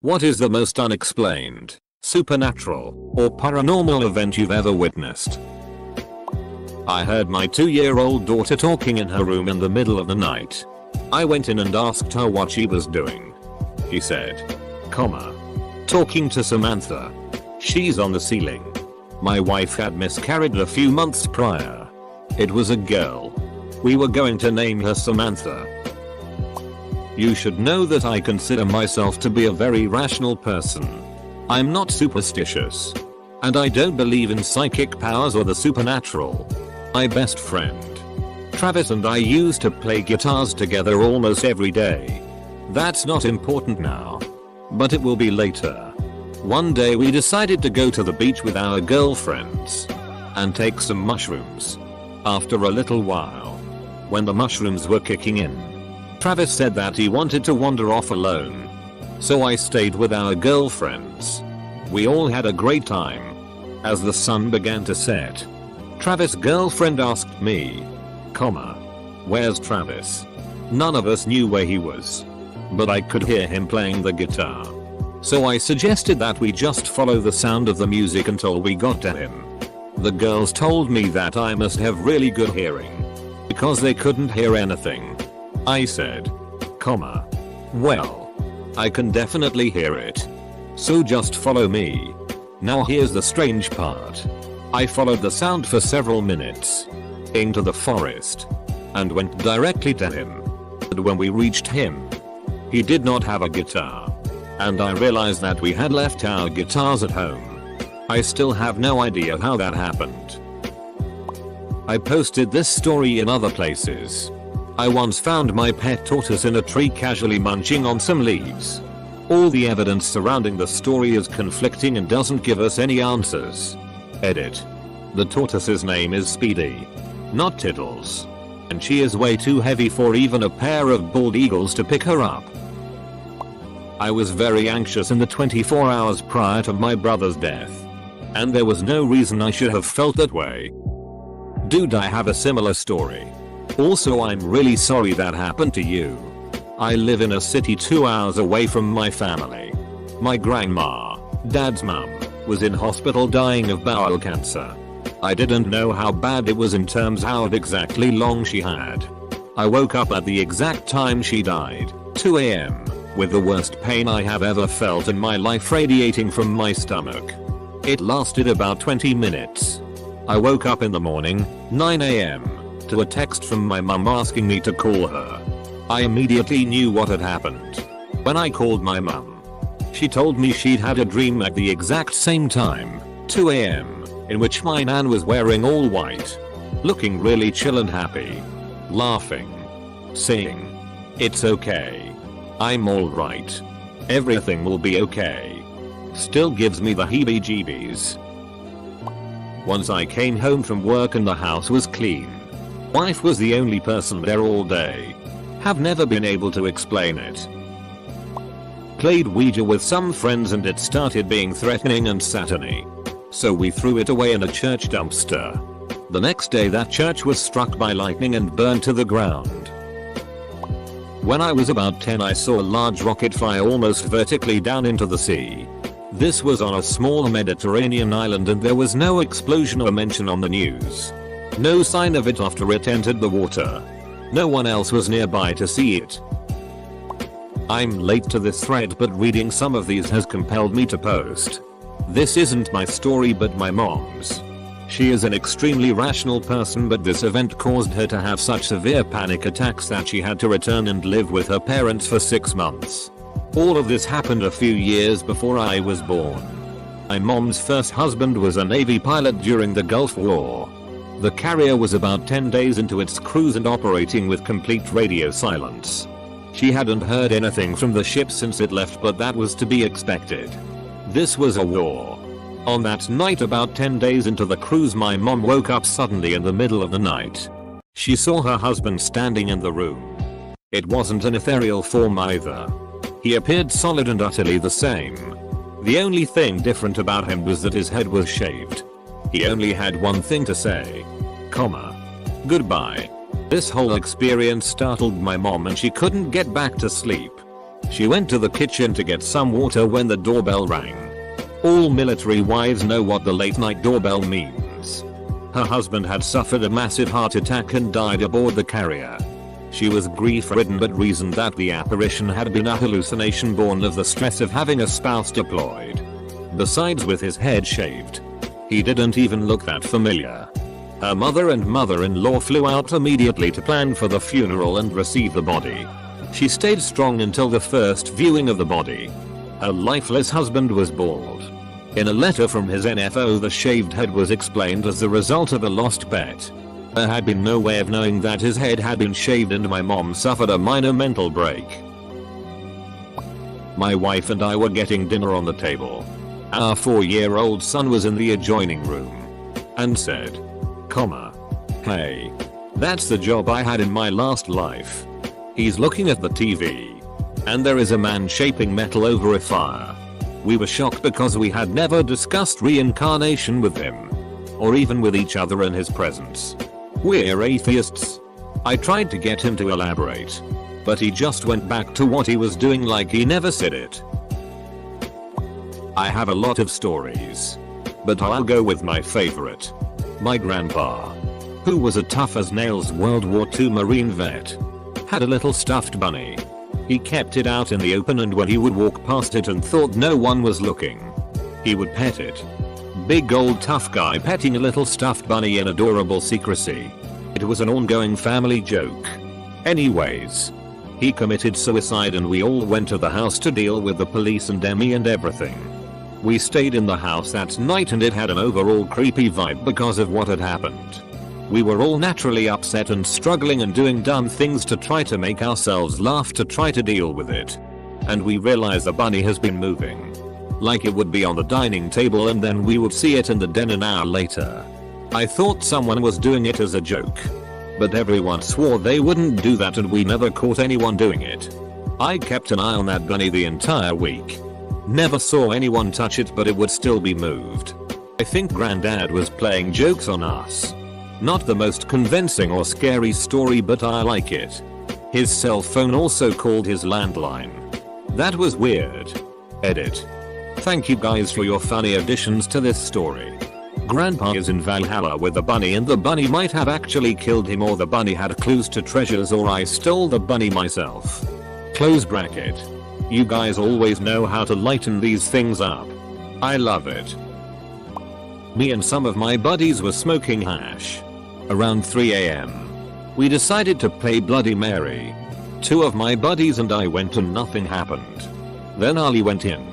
What is the most unexplained, supernatural, or paranormal event you've ever witnessed? I heard my 2-year-old daughter talking in her room in the middle of the night. I went in and asked her what she was doing. She said, talking to Samantha. She's on the ceiling. My wife had miscarried a few months prior. It was a girl. We were going to name her Samantha. You should know that I consider myself to be a very rational person. I'm not superstitious. And I don't believe in psychic powers or the supernatural. My best friend, Travis, and I used to play guitars together almost every day. That's not important now. But it will be later. One day we decided to go to the beach with our girlfriends and take some mushrooms. After a little while, when the mushrooms were kicking in, Travis said that he wanted to wander off alone. So I stayed with our girlfriends. We all had a great time. As the sun began to set, Travis' girlfriend asked me, where's Travis? None of us knew where he was, but I could hear him playing the guitar. So I suggested that we just follow the sound of the music until we got to him. The girls told me that I must have really good hearing, because they couldn't hear anything. I said, well, I can definitely hear it. So just follow me. Now here's the strange part. I followed the sound for several minutes into the forest and went directly to him. But when we reached him, he did not have a guitar. And I realized that we had left our guitars at home. I still have no idea how that happened. I posted this story in other places. I once found my pet tortoise in a tree casually munching on some leaves. All the evidence surrounding the story is conflicting and doesn't give us any answers. Edit. The tortoise's name is Speedy, not Tiddles. And she is way too heavy for even a pair of bald eagles to pick her up. I was very anxious in the 24 hours prior to my brother's death. And there was no reason I should have felt that way. Dude, I have a similar story. Also, I'm really sorry that happened to you. I live in a city 2 hours away from my family. My grandma, dad's mum, was in hospital dying of bowel cancer. I didn't know how bad it was in terms how exactly long she had. I woke up at the exact time she died, 2 AM, with the worst pain I have ever felt in my life radiating from my stomach. It lasted about 20 minutes. I woke up in the morning, 9 AM, to a text from my mum asking me to call her. I immediately knew what had happened. When I called my mum, she told me she'd had a dream at the exact same time, 2 AM, in which my nan was wearing all white, looking really chill and happy, laughing, saying, "It's okay. I'm alright. Everything will be okay." Still gives me the heebie-jeebies. Once I came home from work and the house was clean. Wife was the only person there all day. Have never been able to explain it. Played Ouija with some friends and it started being threatening and satany. So we threw it away in a church dumpster. The next day that church was struck by lightning and burned to the ground. When I was about 10 I saw a large rocket fly almost vertically down into the sea. This was on a small Mediterranean island and there was no explosion or mention on the news. No sign of it after it entered the water. No one else was nearby to see it. I'm late to this thread, but reading some of these has compelled me to post. This isn't my story but my mom's. She is an extremely rational person, but this event caused her to have such severe panic attacks that she had to return and live with her parents for 6 months. All of this happened a few years before I was born. My mom's first husband was a Navy pilot during the Gulf War. The carrier was about 10 days into its cruise and operating with complete radio silence. She hadn't heard anything from the ship since it left, but that was to be expected. This was a war. On that night, about 10 days into the cruise, my mom woke up suddenly in the middle of the night. She saw her husband standing in the room. It wasn't an ethereal form either. He appeared solid and utterly the same. The only thing different about him was that his head was shaved. He only had one thing to say, goodbye. This whole experience startled my mom and she couldn't get back to sleep. She went to the kitchen to get some water when the doorbell rang. All military wives know what the late night doorbell means. Her husband had suffered a massive heart attack and died aboard the carrier. She was grief-ridden but reasoned that the apparition had been a hallucination born of the stress of having a spouse deployed. Besides, with his head shaved, he didn't even look that familiar. Her mother and mother-in-law flew out immediately to plan for the funeral and receive the body. She stayed strong until the first viewing of the body. Her lifeless husband was bald. In a letter from his NFO, the shaved head was explained as the result of a lost bet. There had been no way of knowing that his head had been shaved, and my mom suffered a minor mental break. My wife and I were getting dinner on the table. Our 4-year-old son was in the adjoining room and said, "Hey, that's the job I had in my last life." He's looking at the TV, and there is a man shaping metal over a fire. We were shocked because we had never discussed reincarnation with him, or even with each other in his presence. We're atheists. I tried to get him to elaborate, but he just went back to what he was doing like he never said it. I have a lot of stories, but I'll go with my favorite. My grandpa, who was a tough as nails World War II Marine vet, had a little stuffed bunny. He kept it out in the open, and when he would walk past it and thought no one was looking, he would pet it. Big old tough guy petting a little stuffed bunny in adorable secrecy. It was an ongoing family joke. Anyways, he committed suicide and we all went to the house to deal with the police and Demi and everything. We stayed in the house that night and it had an overall creepy vibe because of what had happened. We were all naturally upset and struggling and doing dumb things to try to make ourselves laugh to try to deal with it. And we realized the bunny has been moving. Like it would be on the dining table and then we would see it in the den an hour later. I thought someone was doing it as a joke, but everyone swore they wouldn't do that and we never caught anyone doing it. I kept an eye on that bunny the entire week. Never saw anyone touch it, but it would still be moved. I think Granddad was playing jokes on us. Not the most convincing or scary story, but I like it. His cell phone also called his landline. That was weird. Edit. Thank you guys for your funny additions to this story. Grandpa is in Valhalla with the bunny and the bunny might have actually killed him, or the bunny had clues to treasures, or I stole the bunny myself. Close bracket. You guys always know how to lighten these things up. I love it. Me and some of my buddies were smoking hash. Around 3 AM. We decided to play Bloody Mary. 2 of my buddies and I went and nothing happened. Then Ali went in,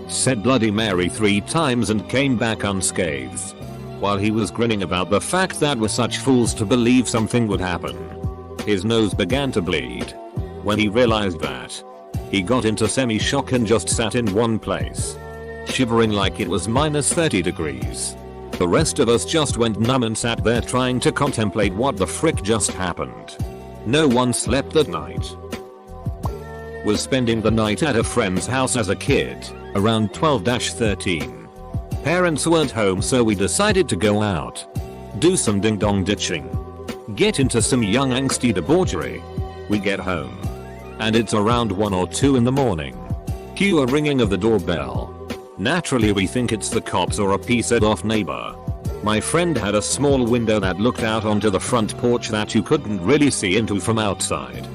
said Bloody Mary 3 times and came back unscathed. While he was grinning about the fact that we're such fools to believe something would happen, his nose began to bleed. When he realized that, he got into semi-shock and just sat in one place, shivering like it was -30 degrees. The rest of us just went numb and sat there trying to contemplate what the frick just happened. No one slept that night. Was spending the night at a friend's house as a kid, around 12-13. Parents weren't home, so we decided to go out, do some ding-dong ditching, get into some young angsty debauchery. We get home, and it's around 1 or 2 in the morning. Cue a ringing of the doorbell. Naturally we think it's the cops or a pissed off neighbor. My friend had a small window that looked out onto the front porch that you couldn't really see into from outside.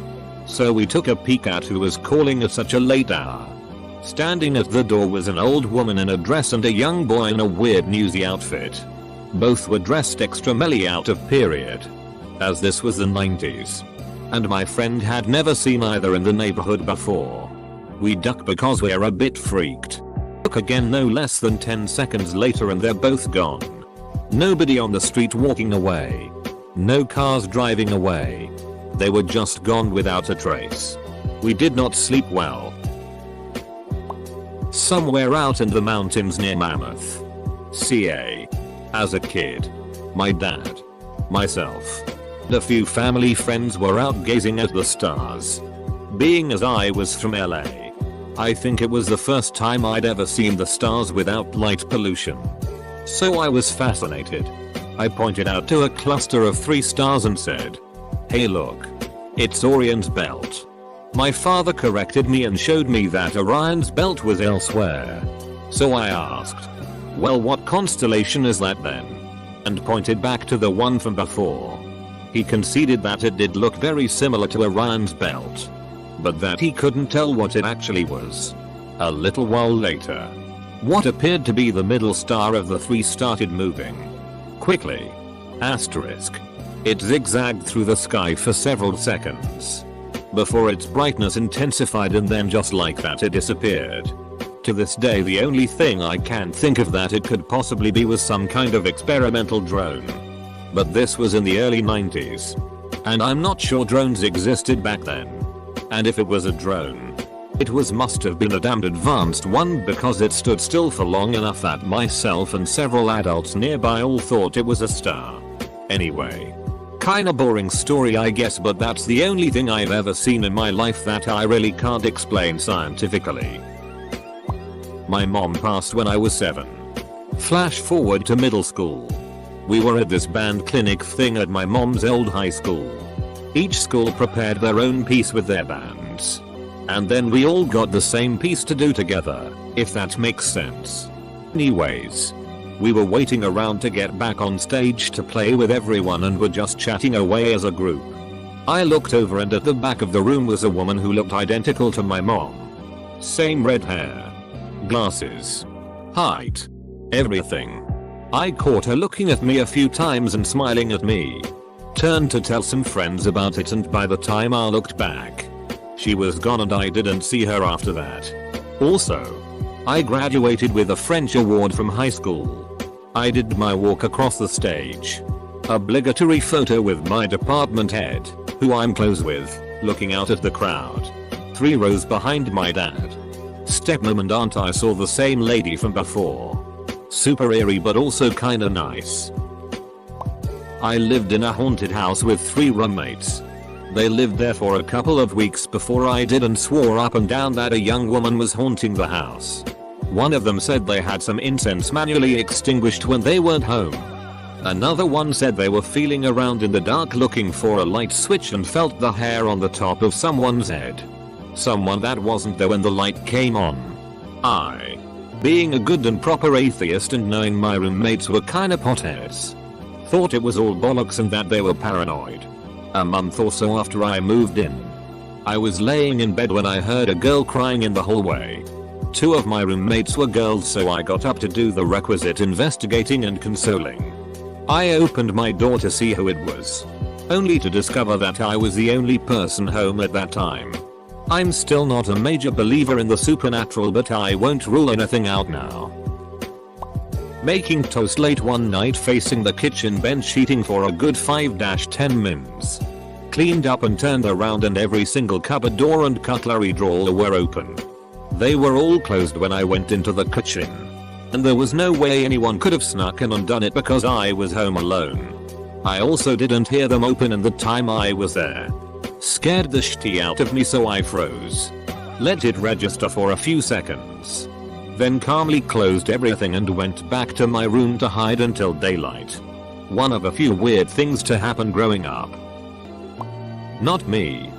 So we took a peek at who was calling at such a late hour. Standing at the door was an old woman in a dress and a young boy in a weird newsy outfit. Both were dressed extra melly out of period, as this was the 90s. And my friend had never seen either in the neighborhood before. We duck because we're a bit freaked. Look again no less than 10 seconds later and they're both gone. Nobody on the street walking away. No cars driving away. They were just gone without a trace. We did not sleep well. Somewhere out in the mountains near Mammoth, CA. As a kid, my dad, myself, and a few family friends were out gazing at the stars. Being as I was from LA, I think it was the first time I'd ever seen the stars without light pollution. So I was fascinated. I pointed out to a cluster of 3 stars and said, "Hey look, it's Orion's belt." My father corrected me and showed me that Orion's belt was elsewhere. So I asked, well, what constellation is that then? And pointed back to the one from before. He conceded that it did look very similar to Orion's belt, but that he couldn't tell what it actually was. A little while later, what appeared to be the middle star of the three started moving. Quickly. Asterisk. It zigzagged through the sky for several seconds, before its brightness intensified, and then just like that it disappeared. To this day the only thing I can think of that it could possibly be was some kind of experimental drone. But this was in the early 90s. And I'm not sure drones existed back then. And if it was a drone, it must have been a damned advanced one, because it stood still for long enough that myself and several adults nearby all thought it was a star. Anyway. Kinda boring story I guess, but that's the only thing I've ever seen in my life that I really can't explain scientifically. My mom passed when I was 7. Flash forward to middle school. We were at this band clinic thing at my mom's old high school. Each school prepared their own piece with their bands. And then we all got the same piece to do together, if that makes sense. Anyways. We were waiting around to get back on stage to play with everyone and were just chatting away as a group. I looked over and at the back of the room was a woman who looked identical to my mom. Same red hair. Glasses. Height. Everything. I caught her looking at me a few times and smiling at me. Turned to tell some friends about it, and by the time I looked back, she was gone and I didn't see her after that. Also, I graduated with a French award from high school. I did my walk across the stage. Obligatory photo with my department head, who I'm close with, looking out at the crowd. 3 rows behind my dad. Stepmom and aunt I saw the same lady from before. Super eerie but also kinda nice. I lived in a haunted house with 3 roommates. They lived there for a couple of weeks before I did and swore up and down that a young woman was haunting the house. One of them said they had some incense manually extinguished when they weren't home. Another one said they were feeling around in the dark looking for a light switch and felt the hair on the top of someone's head. Someone that wasn't there when the light came on. I, being a good and proper atheist and knowing my roommates were kinda potheads, thought it was all bollocks and that they were paranoid. A month or so after I moved in, I was laying in bed when I heard a girl crying in the hallway. 2 of my roommates were girls, so I got up to do the requisite investigating and consoling. I opened my door to see who it was, only to discover that I was the only person home at that time. I'm still not a major believer in the supernatural, but I won't rule anything out now. Making toast late one night facing the kitchen bench eating for a good 5-10 mins. Cleaned up and turned around and every single cupboard door and cutlery drawer were open. They were all closed when I went into the kitchen. And there was no way anyone could have snuck in and done it because I was home alone. I also didn't hear them open in the time I was there. Scared the shit out of me, so I froze. Let it register for a few seconds. Then calmly closed everything and went back to my room to hide until daylight. One of a few weird things to happen growing up. Not me,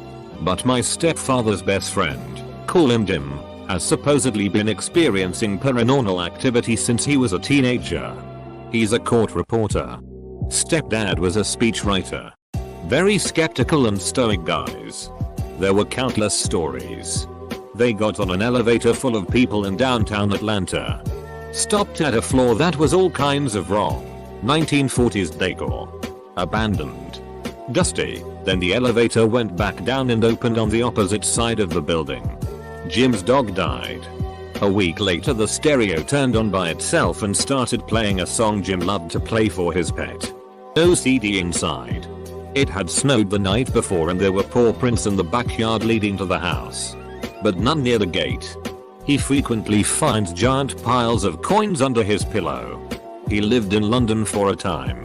but my stepfather's best friend, call him Jim, has supposedly been experiencing paranormal activity since he was a teenager. He's a court reporter. Stepdad was a speechwriter. Very skeptical and stoic guys. There were countless stories. They got on an elevator full of people in downtown Atlanta. Stopped at a floor that was all kinds of wrong. 1940s decor. Abandoned. Dusty. Then the elevator went back down and opened on the opposite side of the building. Jim's dog died. A week later the stereo turned on by itself and started playing a song Jim loved to play for his pet. No CD inside. It had snowed the night before and there were paw prints in the backyard leading to the house, but none near the gate. He frequently finds giant piles of coins under his pillow. He lived in London for a time,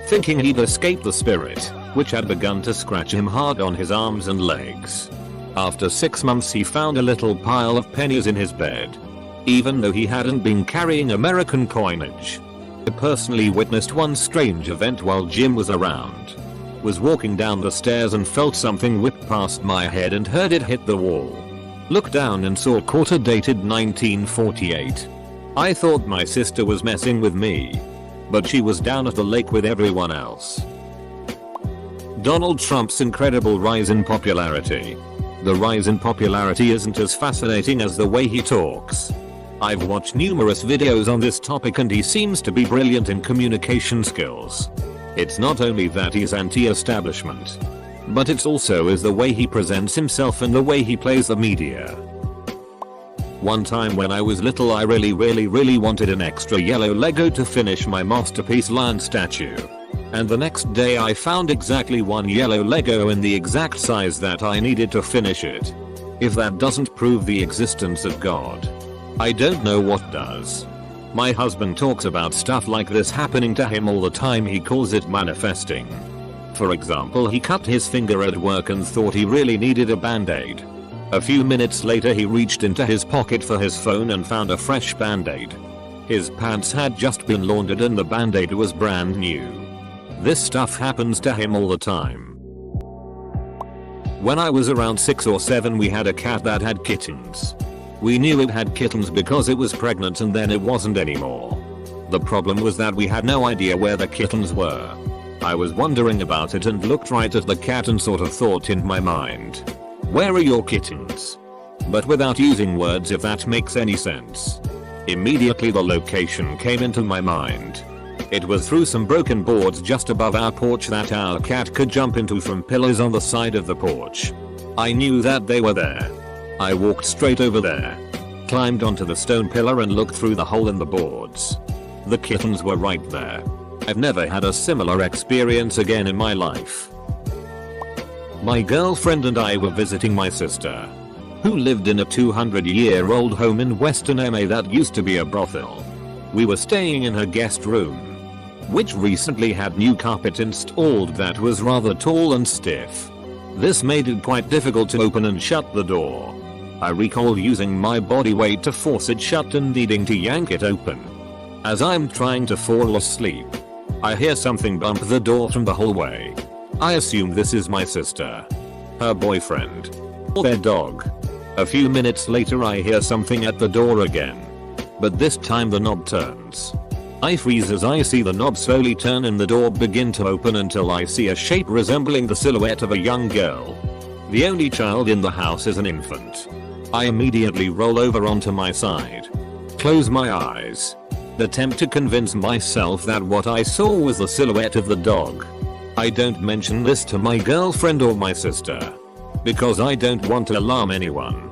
thinking he'd escaped the spirit, which had begun to scratch him hard on his arms and legs. After 6 months he found a little pile of pennies in his bed, even though he hadn't been carrying American coinage. I personally witnessed one strange event while Jim was around. Was walking down the stairs and felt something whip past my head and heard it hit the wall. Looked down and saw quarter dated 1948. I thought my sister was messing with me, but she was down at the lake with everyone else. Donald Trump's incredible rise in popularity. The rise in popularity isn't as fascinating as the way he talks. I've watched numerous videos on this topic and he seems to be brilliant in communication skills. It's not only that he's anti-establishment, but it's also is the way he presents himself and the way he plays the media. One time when I was little I really wanted an extra yellow Lego to finish my masterpiece lion statue. And the next day I found exactly one yellow Lego in the exact size that I needed to finish it. If that doesn't prove the existence of God, I don't know what does. My husband talks about stuff like this happening to him all the time. He calls it manifesting. For example, he cut his finger at work and thought he really needed a band-aid. A few minutes later he reached into his pocket for his phone and found a fresh band-aid. His pants had just been laundered and the band-aid was brand new. This stuff happens to him all the time. When I was around 6 or 7 we had a cat that had kittens. We knew it had kittens because it was pregnant and then it wasn't anymore. The problem was that we had no idea where the kittens were. I was wondering about it and looked right at the cat and sort of thought in my mind, where are your kittens? But without using words, if that makes any sense. Immediately the location came into my mind. It was through some broken boards just above our porch that our cat could jump into from pillars on the side of the porch. I knew that they were there. I walked straight over there, climbed onto the stone pillar and looked through the hole in the boards. The kittens were right there. I've never had a similar experience again in my life. My girlfriend and I were visiting my sister, who lived in a 200-year-old home in Western MA that used to be a brothel. We were staying in her guest room, which recently had new carpet installed that was rather tall and stiff. This made it quite difficult to open and shut the door. I recall using my body weight to force it shut and needing to yank it open. As I'm trying to fall asleep, I hear something bump the door from the hallway. I assume this is my sister, her boyfriend, or their dog. A few minutes later I hear something at the door again, but this time the knob turns. I freeze as I see the knob slowly turn and the door begin to open until I see a shape resembling the silhouette of a young girl. The only child in the house is an infant. I immediately roll over onto my side, close my eyes, attempt to convince myself that what I saw was the silhouette of the dog. I don't mention this to my girlfriend or my sister, because I don't want to alarm anyone.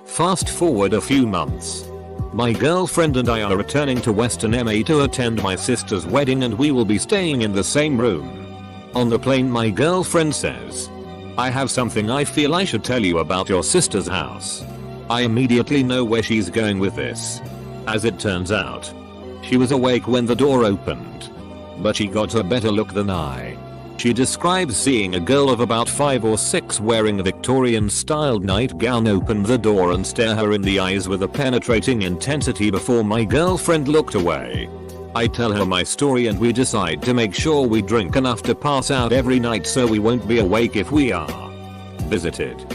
Fast forward a few months. My girlfriend and I are returning to Western MA to attend my sister's wedding and we will be staying in the same room. On the plane my girlfriend says, I have something I feel I should tell you about your sister's house. I immediately know where she's going with this. As it turns out, she was awake when the door opened, but she got a better look than I. She describes seeing a girl of about 5 or 6 wearing a Victorian-styled nightgown open the door and stare her in the eyes with a penetrating intensity before my girlfriend looked away. I tell her my story and we decide to make sure we drink enough to pass out every night so we won't be awake if we are visited.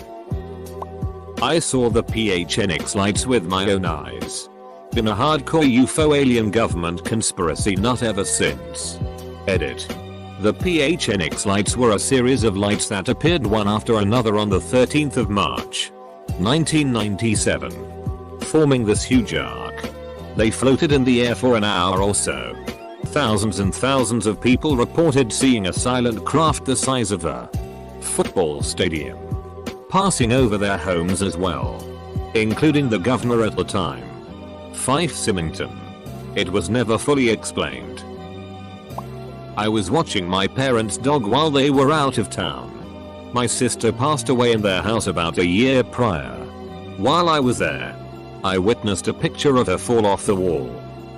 I saw the PHNX lights with my own eyes. Been a hardcore UFO alien government conspiracy nut ever since. Edit. The PHNX lights were a series of lights that appeared one after another on the 13th of March, 1997, forming this huge arc. They floated in the air for an hour or so. Thousands and thousands of people reported seeing a silent craft the size of a football stadium passing over their homes as well, including the governor at the time, Fife Symington. It was never fully explained. I was watching my parents' dog while they were out of town. My sister passed away in their house about a year prior. While I was there, I witnessed a picture of her fall off the wall.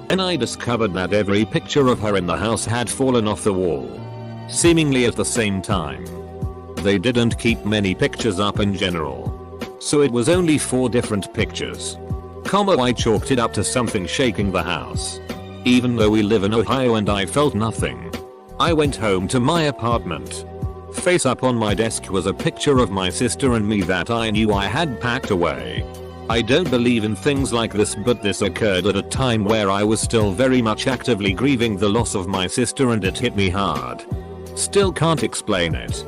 And I discovered that every picture of her in the house had fallen off the wall, seemingly at the same time. They didn't keep many pictures up in general, so it was only 4 different pictures. I chalked it up to something shaking the house. Even though we live in Ohio and I felt nothing, I went home to my apartment, Face up on my desk was a picture of my sister and me that I knew I had packed away. I don't believe in things like this, but this occurred at a time where I was still very much actively grieving the loss of my sister and it hit me hard. Still can't explain it.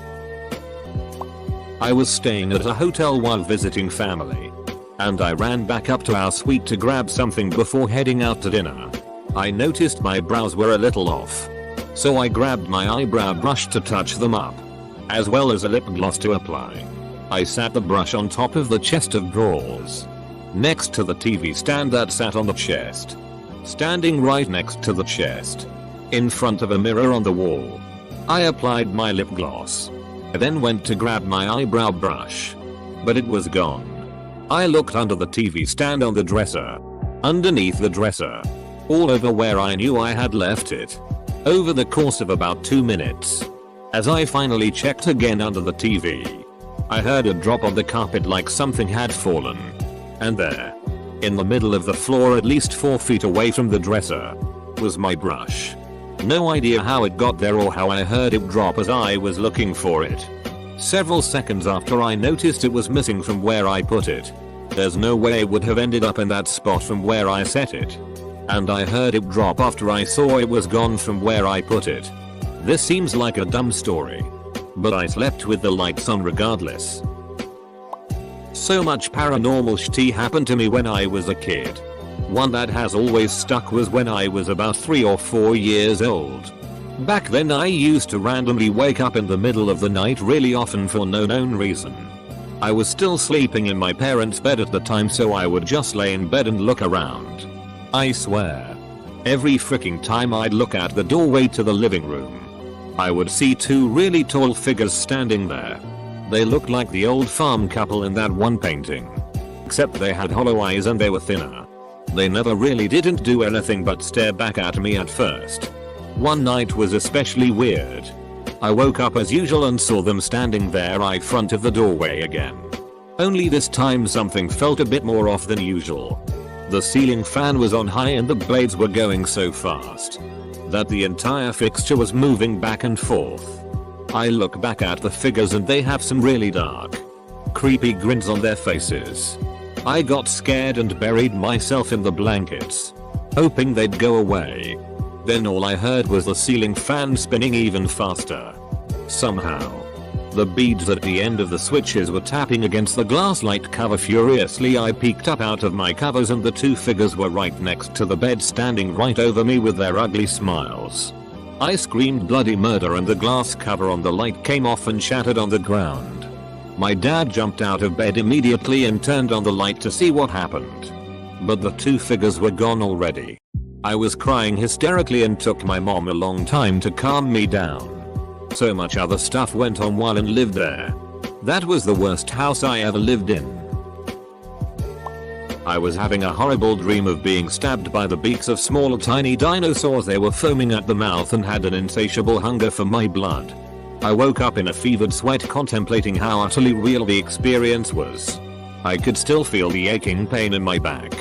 I was staying at a hotel while visiting family, and I ran back up to our suite to grab something before heading out to dinner. I noticed my brows were a little off, so I grabbed my eyebrow brush to touch them up, as well as a lip gloss to apply. I sat the brush on top of the chest of drawers, next to the TV stand that sat on the chest. Standing right next to the chest, in front of a mirror on the wall, I applied my lip gloss. I then went to grab my eyebrow brush, but it was gone. I looked under the TV stand on the dresser, underneath the dresser, all over where I knew I had left it. Over the course of about 2 minutes, as I finally checked again under the TV, I heard a drop on the carpet like something had fallen. And there, in the middle of the floor at least 4 feet away from the dresser, was my brush. No idea how it got there or how I heard it drop as I was looking for it. Several seconds after I noticed it was missing from where I put it. There's no way it would have ended up in that spot from where I set it. And I heard it drop after I saw it was gone from where I put it. This seems like a dumb story, but I slept with the lights on regardless. So much paranormal shit happened to me when I was a kid. One that has always stuck was when I was about 3 or 4 years old. Back then I used to randomly wake up in the middle of the night really often for no known reason. I was still sleeping in my parents' bed at the time, so I would just lay in bed and look around. I swear, every freaking time I'd look at the doorway to the living room, I would see 2 really tall figures standing there. They looked like the old farm couple in that one painting, except they had hollow eyes and they were thinner. They never really didn't do anything but stare back at me at first. One night was especially weird. I woke up as usual and saw them standing there in front of the doorway again. Only this time something felt a bit more off than usual. The ceiling fan was on high and the blades were going so fast that the entire fixture was moving back and forth. I look back at the figures and they have some really dark, creepy grins on their faces. I got scared and buried myself in the blankets, hoping they'd go away. Then all I heard was the ceiling fan spinning even faster. Somehow, the beads at the end of the switches were tapping against the glass light cover furiously. I peeked up out of my covers and the 2 figures were right next to the bed, standing right over me with their ugly smiles. I screamed bloody murder and the glass cover on the light came off and shattered on the ground. My dad jumped out of bed immediately and turned on the light to see what happened. But the 2 figures were gone already. I was crying hysterically and took my mom a long time to calm me down. So much other stuff went on while I lived there. That was the worst house I ever lived in. I was having a horrible dream of being stabbed by the beaks of small tiny dinosaurs. They were foaming at the mouth and had an insatiable hunger for my blood. I woke up in a fevered sweat contemplating how utterly real the experience was. I could still feel the aching pain in my back.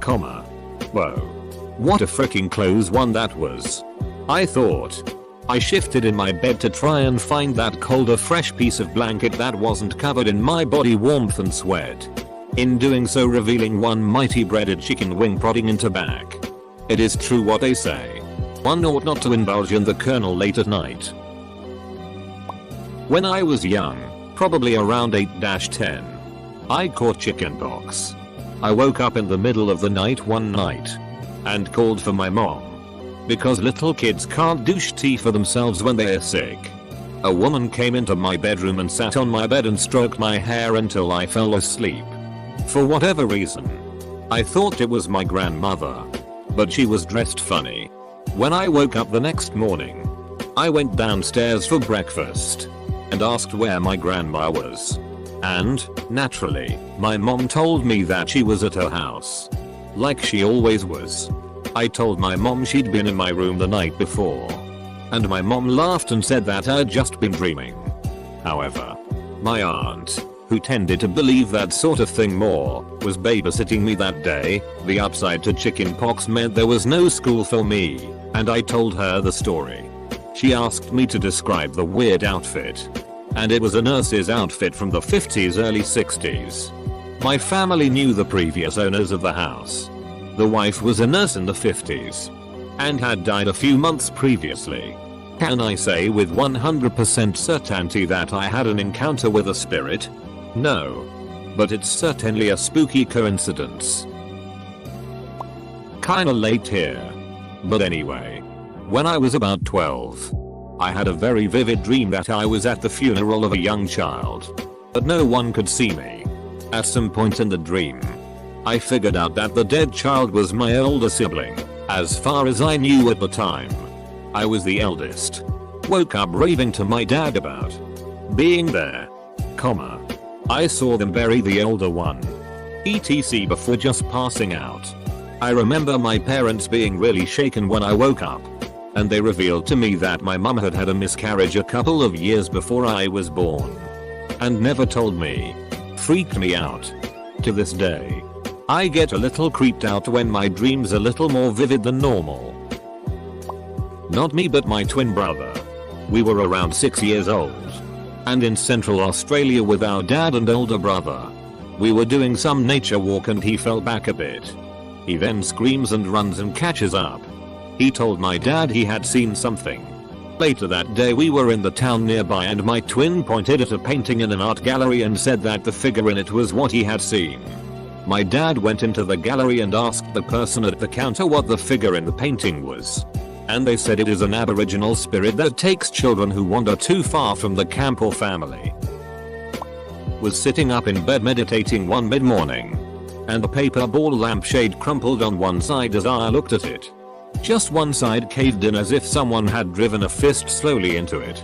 Whoa. What a freaking close one that was. I thought. I shifted in my bed to try and find that colder fresh piece of blanket that wasn't covered in my body warmth and sweat. In doing so revealing one mighty breaded chicken wing prodding into back. It is true what they say. One ought not to indulge in the kernel late at night. When I was young, probably around 8-10, I caught chickenpox. I woke up in the middle of the night one night and called for my mom. Because little kids can't do shit for themselves when they're sick. A woman came into my bedroom and sat on my bed and stroked my hair until I fell asleep. For whatever reason, I thought it was my grandmother, but she was dressed funny. When I woke up the next morning, I went downstairs for breakfast and asked where my grandma was. And, naturally, my mom told me that she was at her house. Like she always was. I told my mom she'd been in my room the night before. And my mom laughed and said that I'd just been dreaming. However, my aunt, who tended to believe that sort of thing more, was babysitting me that day. The upside to chickenpox meant there was no school for me, and I told her the story. She asked me to describe the weird outfit. And it was a nurse's outfit from the 50s, early 60s. My family knew the previous owners of the house. The wife was a nurse in the 50s and had died a few months previously. Can I say with 100% certainty that I had an encounter with a spirit? No. But it's certainly a spooky coincidence. Kinda late here. But anyway. When I was about 12, I had a very vivid dream that I was at the funeral of a young child. But no one could see me. At some point in the dream, I figured out that the dead child was my older sibling. As far as I knew at the time, I was the eldest. Woke up raving to my dad about being there, I saw them bury the older one, etc. before just passing out. I remember my parents being really shaken when I woke up, and they revealed to me that my mum had had a miscarriage a couple of years before I was born, and never told me. Freaked me out. To this day, I get a little creeped out when my dreams are a little more vivid than normal. Not me, but my twin brother. We were around 6 years old and in Central Australia with our dad and older brother. We were doing some nature walk and he fell back a bit. He then screams and runs and catches up. He told my dad he had seen something. Later that day we were in the town nearby and my twin pointed at a painting in an art gallery and said that the figure in it was what he had seen. My dad went into the gallery and asked the person at the counter what the figure in the painting was. And they said it is an aboriginal spirit that takes children who wander too far from the camp or family. Was sitting up in bed meditating one mid-morning, and the paper ball lampshade crumpled on one side as I looked at it. Just one side caved in as if someone had driven a fist slowly into it.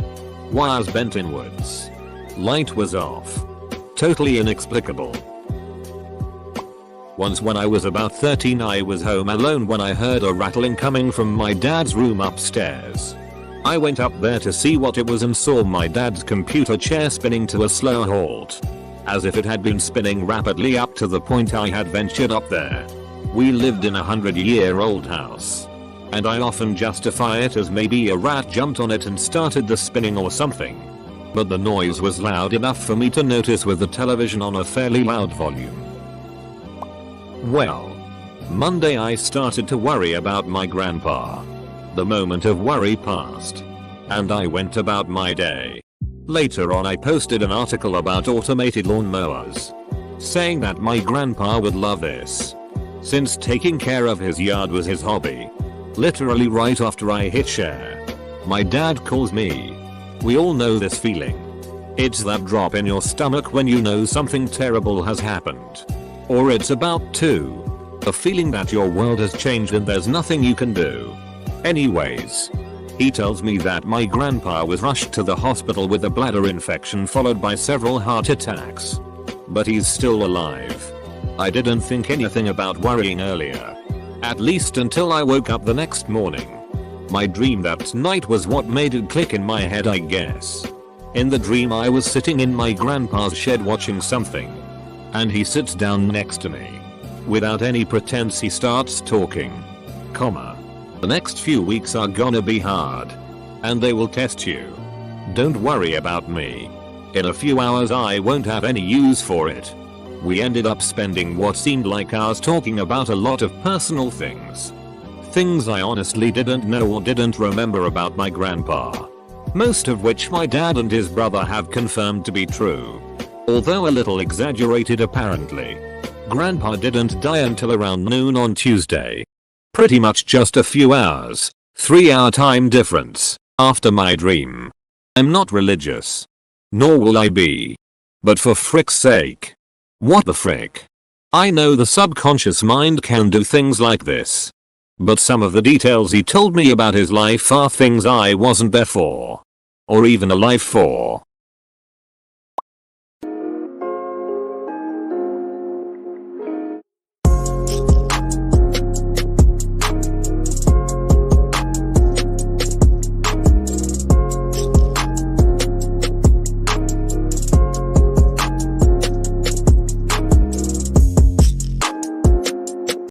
Wires bent inwards. Light was off. Totally inexplicable. Once when I was about 13 I was home alone when I heard a rattling coming from my dad's room upstairs. I went up there to see what it was and saw my dad's computer chair spinning to a slow halt. As if it had been spinning rapidly up to the point I had ventured up there. We lived in a 100-year-old house. And I often justify it as maybe a rat jumped on it and started the spinning or something. But the noise was loud enough for me to notice with the television on a fairly loud volume. Well, Monday I started to worry about my grandpa. The moment of worry passed, and I went about my day. Later on I posted an article about automated lawn mowers, saying that my grandpa would love this, since taking care of his yard was his hobby. Literally right after I hit share, my dad calls me. We all know this feeling. It's that drop in your stomach when you know something terrible has happened. Or it's about to. A feeling that your world has changed and there's nothing you can do. Anyways, he tells me that my grandpa was rushed to the hospital with a bladder infection followed by several heart attacks. But he's still alive. I didn't think anything about worrying earlier. At least until I woke up the next morning. My dream that night was what made it click in my head, I guess. In the dream I was sitting in my grandpa's shed watching something. And he sits down next to me. Without any pretense he starts talking. The next few weeks are gonna be hard. And they will test you. Don't worry about me. In a few hours I won't have any use for it. We ended up spending what seemed like hours talking about a lot of personal things. Things I honestly didn't know or didn't remember about my grandpa. Most of which my dad and his brother have confirmed to be true. Although a little exaggerated apparently. Grandpa didn't die until around noon on Tuesday. Pretty much just a few hours, 3-hour time difference, after my dream. I'm not religious. Nor will I be. But for frick's sake. What the frick? I know the subconscious mind can do things like this. But some of the details he told me about his life are things I wasn't there for. Or even alive for.